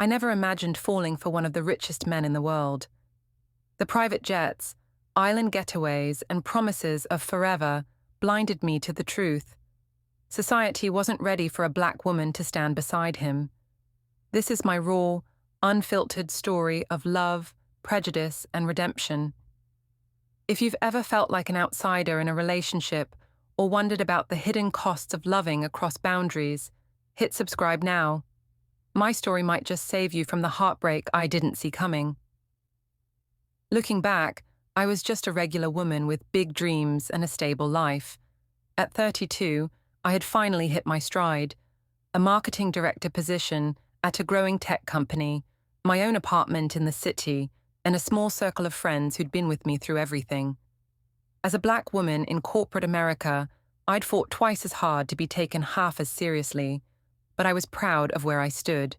I never imagined falling for one of the richest men in the world. The private jets, island getaways, and promises of forever blinded me to the truth. Society wasn't ready for a black woman to stand beside him. This is my raw, unfiltered story of love, prejudice, and redemption. If you've ever felt like an outsider in a relationship or wondered about the hidden costs of loving across boundaries, hit subscribe now. My story might just save you from the heartbreak I didn't see coming. Looking back, I was just a regular woman with big dreams and a stable life. At 32, I had finally hit my stride, a marketing director position at a growing tech company, my own apartment in the city, and a small circle of friends who'd been with me through everything. As a black woman in corporate America, I'd fought twice as hard to be taken half as seriously, but I was proud of where I stood.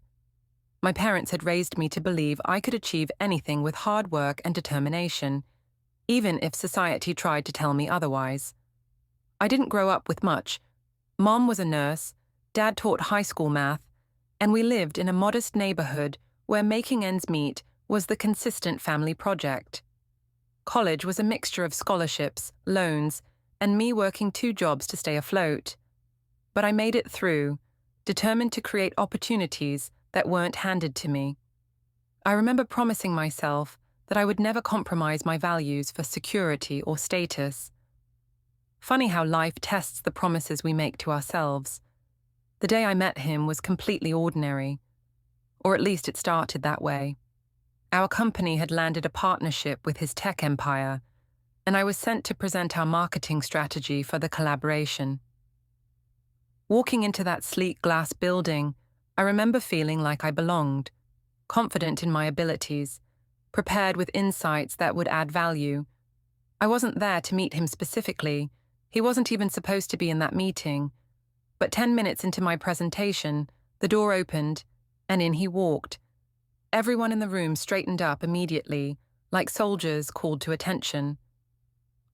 My parents had raised me to believe I could achieve anything with hard work and determination, even if society tried to tell me otherwise. I didn't grow up with much. Mom was a nurse, Dad taught high school math, and we lived in a modest neighborhood where making ends meet was the consistent family project. College was a mixture of scholarships, loans, and me working 2 jobs to stay afloat. But I made it through, determined to create opportunities that weren't handed to me. I remember promising myself that I would never compromise my values for security or status. Funny how life tests the promises we make to ourselves. The day I met him was completely ordinary, or at least it started that way. Our company had landed a partnership with his tech empire, and I was sent to present our marketing strategy for the collaboration. Walking into that sleek glass building, I remember feeling like I belonged, confident in my abilities, prepared with insights that would add value. I wasn't there to meet him specifically. He wasn't even supposed to be in that meeting. But 10 minutes into my presentation, the door opened, and in he walked. Everyone in the room straightened up immediately, like soldiers called to attention.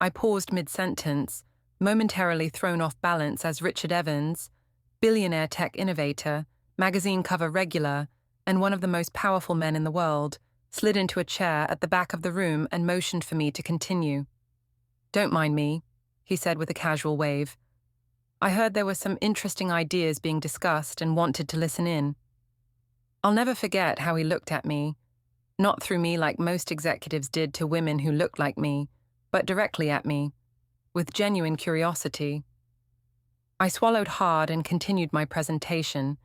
I paused mid-sentence, momentarily thrown off balance as Richard Evans, billionaire tech innovator, magazine cover regular, and one of the most powerful men in the world, slid into a chair at the back of the room and motioned for me to continue. "Don't mind me," he said with a casual wave. I heard there were some interesting ideas being discussed and wanted to listen in. I'll never forget how he looked at me, not through me like most executives did to women who looked like me, but directly at me, with genuine curiosity. I swallowed hard and continued my presentation,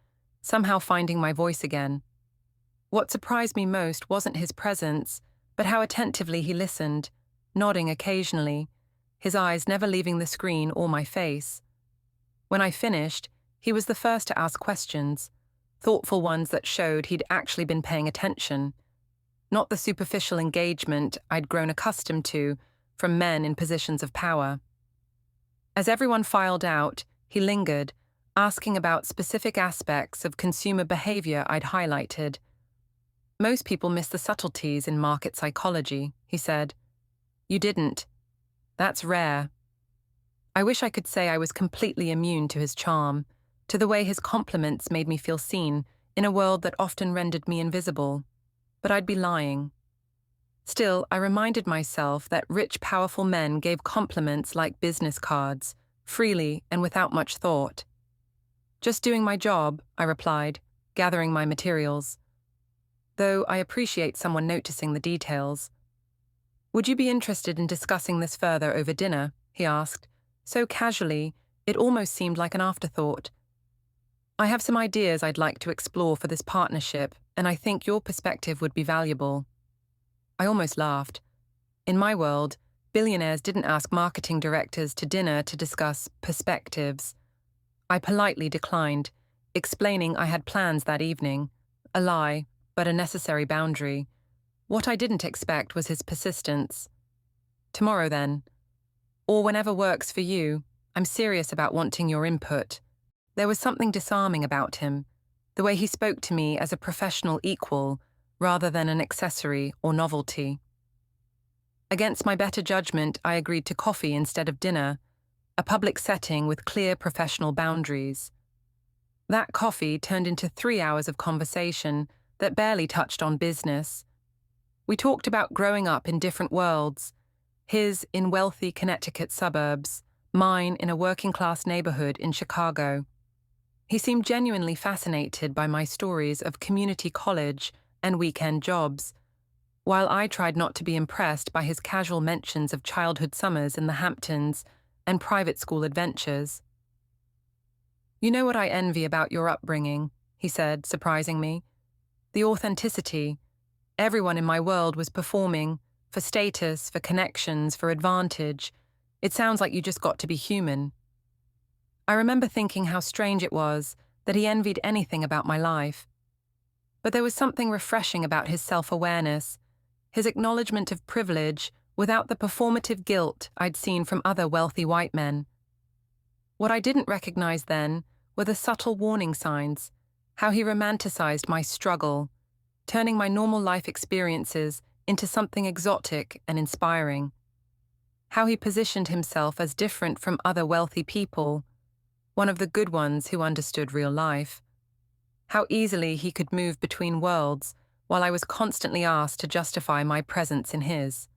somehow finding my voice again. What surprised me most wasn't his presence, but how attentively he listened, nodding occasionally, his eyes never leaving the screen or my face. When I finished, he was the first to ask questions, thoughtful ones that showed he'd actually been paying attention, not the superficial engagement I'd grown accustomed to from men in positions of power. As everyone filed out, he lingered, asking about specific aspects of consumer behavior I'd highlighted. "Most people miss the subtleties in market psychology," he said. "You didn't. That's rare." I wish I could say I was completely immune to his charm, to the way his compliments made me feel seen in a world that often rendered me invisible, but I'd be lying. Still, I reminded myself that rich, powerful men gave compliments like business cards, freely and without much thought. "Just doing my job," I replied, gathering my materials. Though I appreciate someone noticing the details. "Would you be interested in discussing this further over dinner?" he asked, so casually it almost seemed like an afterthought. "I have some ideas I'd like to explore for this partnership, and I think your perspective would be valuable." I almost laughed. In my world, billionaires didn't ask marketing directors to dinner to discuss perspectives. I politely declined, explaining I had plans that evening, a lie, but a necessary boundary. What I didn't expect was his persistence. "Tomorrow, then. Or whenever works for you. I'm serious about wanting your input." There was something disarming about him, the way he spoke to me as a professional equal rather than an accessory or novelty. Against my better judgment, I agreed to coffee instead of dinner, a public setting with clear professional boundaries. That coffee turned into 3 hours of conversation, that barely touched on business. We talked about growing up in different worlds, his in wealthy Connecticut suburbs, mine in a working-class neighborhood in Chicago. He seemed genuinely fascinated by my stories of community college and weekend jobs, while I tried not to be impressed by his casual mentions of childhood summers in the Hamptons and private school adventures. "You know what I envy about your upbringing," he said, surprising me. "The authenticity. Everyone in my world was performing, for status, for connections, for advantage. It sounds like you just got to be human." I remember thinking how strange it was that he envied anything about my life. But there was something refreshing about his self-awareness, his acknowledgement of privilege without the performative guilt I'd seen from other wealthy white men. What I didn't recognize then were the subtle warning signs, how he romanticized my struggle, turning my normal life experiences into something exotic and inspiring. How he positioned himself as different from other wealthy people, one of the good ones who understood real life. How easily he could move between worlds while I was constantly asked to justify my presence in his.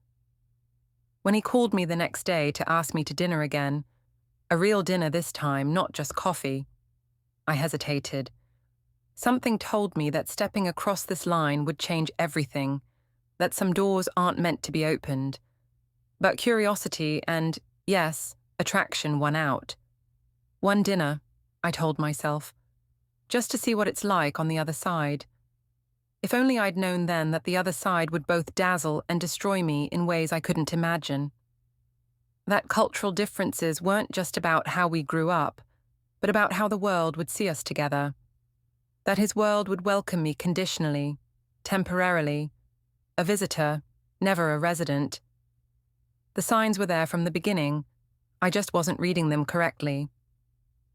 When he called me the next day to ask me to dinner again, a real dinner this time, not just coffee, I hesitated. Something told me that stepping across this line would change everything, that some doors aren't meant to be opened. But curiosity and, yes, attraction won out. One dinner, I told myself, just to see what it's like on the other side. If only I'd known then that the other side would both dazzle and destroy me in ways I couldn't imagine. That cultural differences weren't just about how we grew up, but about how the world would see us together. That his world would welcome me conditionally, temporarily, a visitor, never a resident. The signs were there from the beginning. I just wasn't reading them correctly.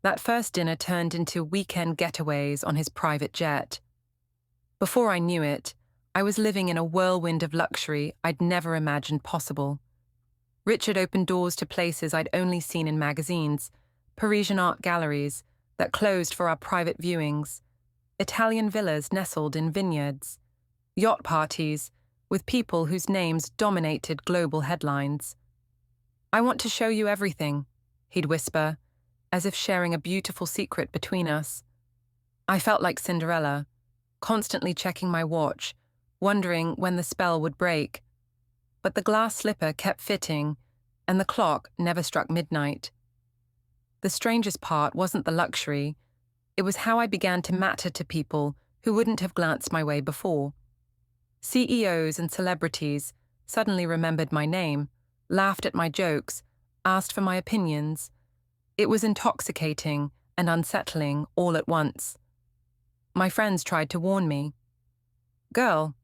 That first dinner turned into weekend getaways on his private jet. Before I knew it, I was living in a whirlwind of luxury I'd never imagined possible. Richard opened doors to places I'd only seen in magazines, Parisian art galleries that closed for our private viewings, Italian villas nestled in vineyards, yacht parties with people whose names dominated global headlines. "I want to show you everything," he'd whisper, as if sharing a beautiful secret between us. I felt like Cinderella, constantly checking my watch, wondering when the spell would break. But the glass slipper kept fitting, and the clock never struck midnight. The strangest part wasn't the luxury, it was how I began to matter to people who wouldn't have glanced my way before. CEOs and celebrities suddenly remembered my name, laughed at my jokes, asked for my opinions. It was intoxicating and unsettling all at once. My friends tried to warn me. "Girl,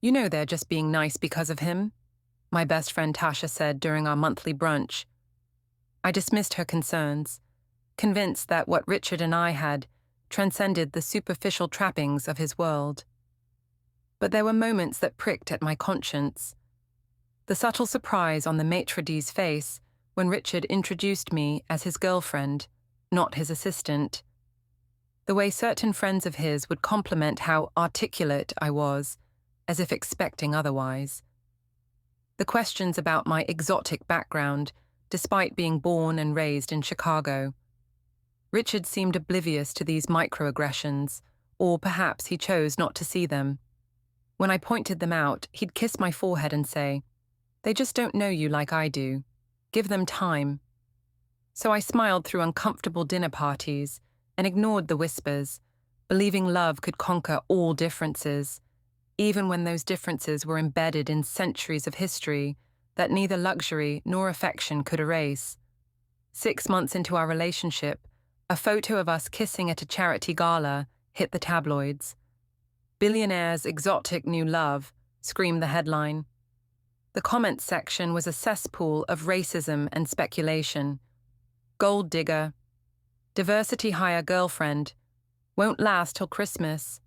you know they're just being nice because of him," my best friend Tasha said during our monthly brunch. I dismissed her concerns, convinced that what Richard and I had transcended the superficial trappings of his world. But there were moments that pricked at my conscience. The subtle surprise on the maitre d's face when Richard introduced me as his girlfriend, not his assistant. The way certain friends of his would compliment how articulate I was, as if expecting otherwise. The questions about my exotic background, despite being born and raised in Chicago. Richard seemed oblivious to these microaggressions, or perhaps he chose not to see them. When I pointed them out, he'd kiss my forehead and say, "They just don't know you like I do. Give them time." So I smiled through uncomfortable dinner parties and ignored the whispers, believing love could conquer all differences, even when those differences were embedded in centuries of history that neither luxury nor affection could erase. 6 months into our relationship, a photo of us kissing at a charity gala hit the tabloids. "Billionaire's exotic new love," screamed the headline. The comments section was a cesspool of racism and speculation. "Gold digger," "diversity hire girlfriend," "won't last till Christmas."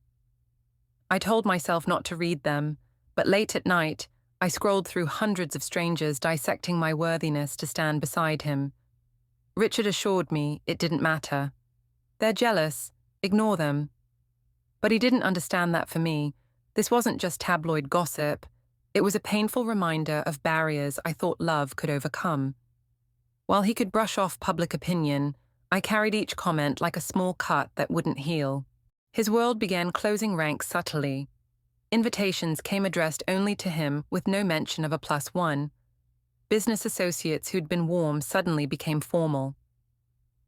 I told myself not to read them, but late at night, I scrolled through hundreds of strangers dissecting my worthiness to stand beside him. Richard assured me it didn't matter. "They're jealous. Ignore them." But he didn't understand that for me, This wasn't just tabloid gossip, it was a painful reminder of barriers I thought love could overcome. While he could brush off public opinion, I carried each comment like a small cut that wouldn't heal. His world began closing ranks subtly. Invitations came addressed only to him with no mention of a +1. Business associates who'd been warm suddenly became formal.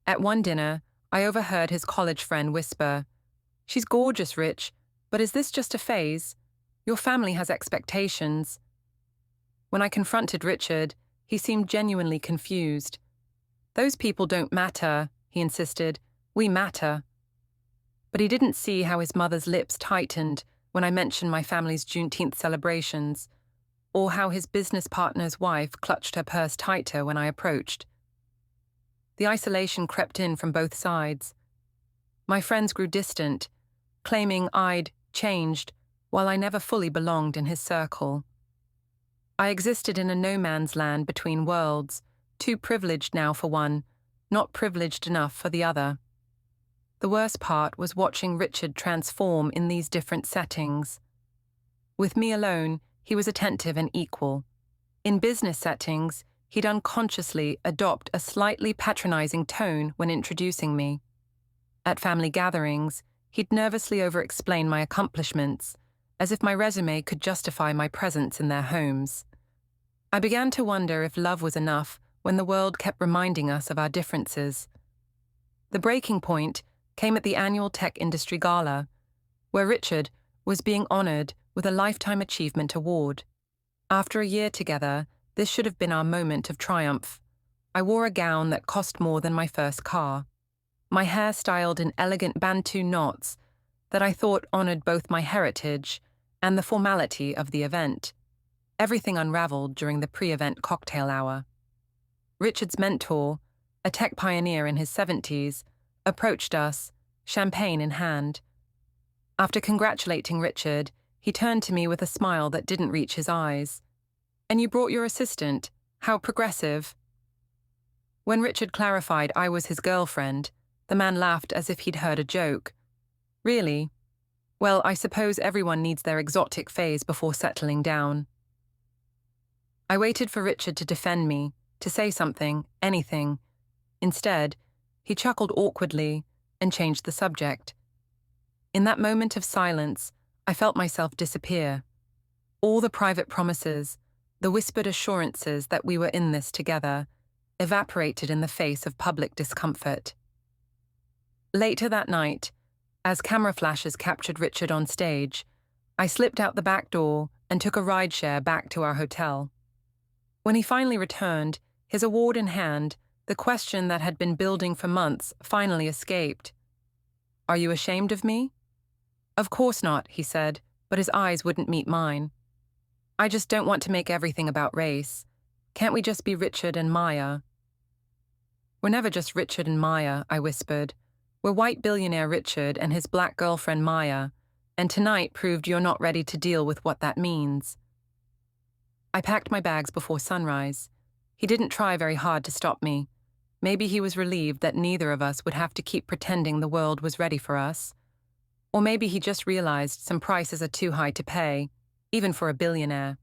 At one dinner, I overheard his college friend whisper, "She's gorgeous, Rich, but is this just a phase? Your family has expectations." When I confronted Richard, he seemed genuinely confused. "Those people don't matter," he insisted. "We matter." But he didn't see how his mother's lips tightened when I mentioned my family's Juneteenth celebrations, or how his business partner's wife clutched her purse tighter when I approached. The isolation crept in from both sides. My friends grew distant, claiming I'd changed, while I never fully belonged in his circle. I existed in a no-man's land between worlds, too privileged now for one, not privileged enough for the other. The worst part was watching Richard transform in these different settings. With me alone, he was attentive and equal. In business settings, he'd unconsciously adopt a slightly patronizing tone when introducing me. At family gatherings, he'd nervously over-explain my accomplishments, as if my resume could justify my presence in their homes. I began to wonder if love was enough when the world kept reminding us of our differences. The breaking point came at the annual tech industry gala, where Richard was being honored with a Lifetime Achievement Award. After a year together, this should have been our moment of triumph. I wore a gown that cost more than my first car. My hair styled in elegant Bantu knots that I thought honored both my heritage and the formality of the event. Everything unraveled during the pre-event cocktail hour. Richard's mentor, a tech pioneer in his 70s, approached us, champagne in hand. After congratulating Richard, he turned to me with a smile that didn't reach his eyes. "And you brought your assistant? How progressive." When Richard clarified I was his girlfriend, the man laughed as if he'd heard a joke. "Really? Well, I suppose everyone needs their exotic phase before settling down." I waited for Richard to defend me, to say something, anything. Instead, he chuckled awkwardly and changed the subject. In that moment of silence, I felt myself disappear. All the private promises, the whispered assurances that we were in this together, evaporated in the face of public discomfort. Later that night, as camera flashes captured Richard on stage, I slipped out the back door and took a rideshare back to our hotel. When he finally returned, his award in hand, the question that had been building for months finally escaped. "Are you ashamed of me?" "Of course not," he said, but his eyes wouldn't meet mine. "I just don't want to make everything about race. Can't we just be Richard and Maya?" "We're never just Richard and Maya," I whispered. "We're white billionaire Richard and his black girlfriend Maya, and tonight proved you're not ready to deal with what that means." I packed my bags before sunrise. He didn't try very hard to stop me. Maybe he was relieved that neither of us would have to keep pretending the world was ready for us. Or maybe he just realized some prices are too high to pay, even for a billionaire.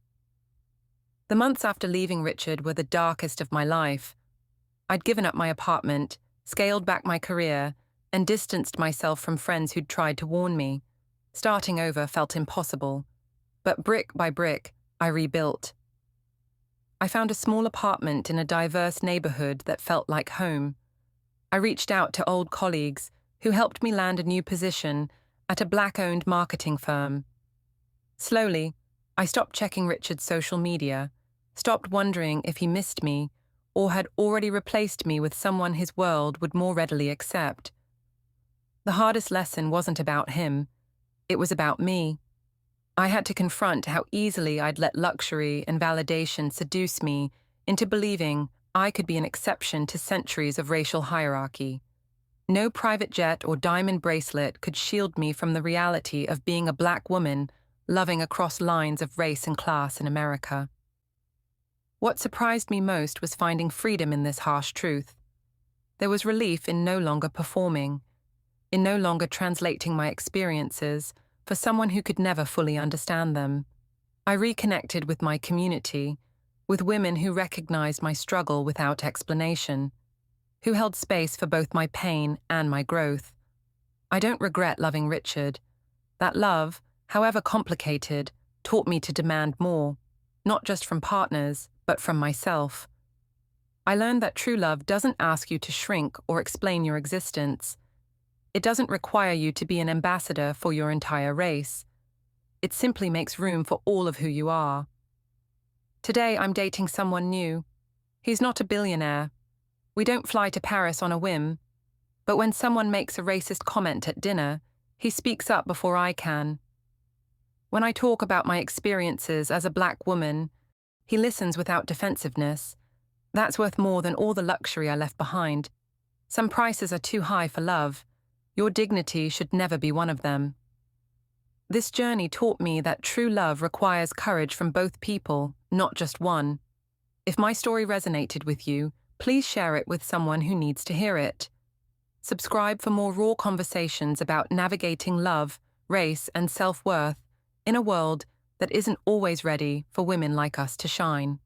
The months after leaving Richard were the darkest of my life. I'd given up my apartment, scaled back my career, and distanced myself from friends who'd tried to warn me. Starting over felt impossible. But brick by brick, I rebuilt. I found a small apartment in a diverse neighborhood that felt like home. I reached out to old colleagues who helped me land a new position at a Black-owned marketing firm. Slowly, I stopped checking Richard's social media, stopped wondering if he missed me or had already replaced me with someone his world would more readily accept. The hardest lesson wasn't about him. It was about me. I had to confront how easily I'd let luxury and validation seduce me into believing I could be an exception to centuries of racial hierarchy. No private jet or diamond bracelet could shield me from the reality of being a black woman loving across lines of race and class in America. What surprised me most was finding freedom in this harsh truth. There was relief in no longer performing, in no longer translating my experiences for someone who could never fully understand them. I reconnected with my community, with women who recognized my struggle without explanation, who held space for both my pain and my growth. I don't regret loving Richard. That love, however complicated, taught me to demand more, not just from partners, but from myself. I learned that true love doesn't ask you to shrink or explain your existence. It doesn't require you to be an ambassador for your entire race. It simply makes room for all of who you are. Today, I'm dating someone new. He's not a billionaire. We don't fly to Paris on a whim. But when someone makes a racist comment at dinner, he speaks up before I can. When I talk about my experiences as a Black woman, he listens without defensiveness. That's worth more than all the luxury I left behind. Some prices are too high for love. Your dignity should never be one of them. This journey taught me that true love requires courage from both people, not just one. If my story resonated with you, please share it with someone who needs to hear it. Subscribe for more raw conversations about navigating love, race, and self-worth in a world that isn't always ready for women like us to shine.